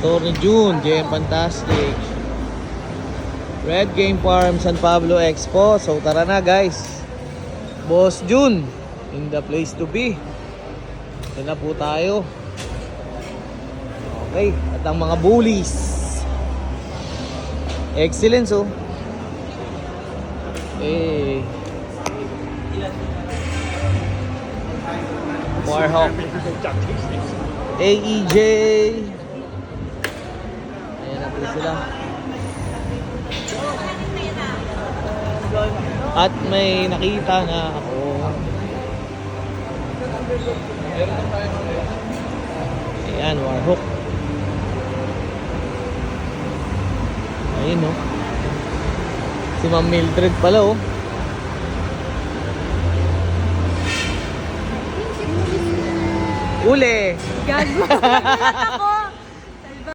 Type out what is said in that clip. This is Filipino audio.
Atty. June, JM Fantastic. Red Game Farm, San Pablo Expo. So tara na guys. Boss June, in the place to be. Ito na po tayo. Okay, at ang mga bullies. Excellence oh. Eh. Warhawk. AEJ. Ayan na po sila. At may nakita na ako. Ayan, Warhawk. Ayun oh. Si Ma'am Mildred pala oh. Uli! Gago. Nagulat ako.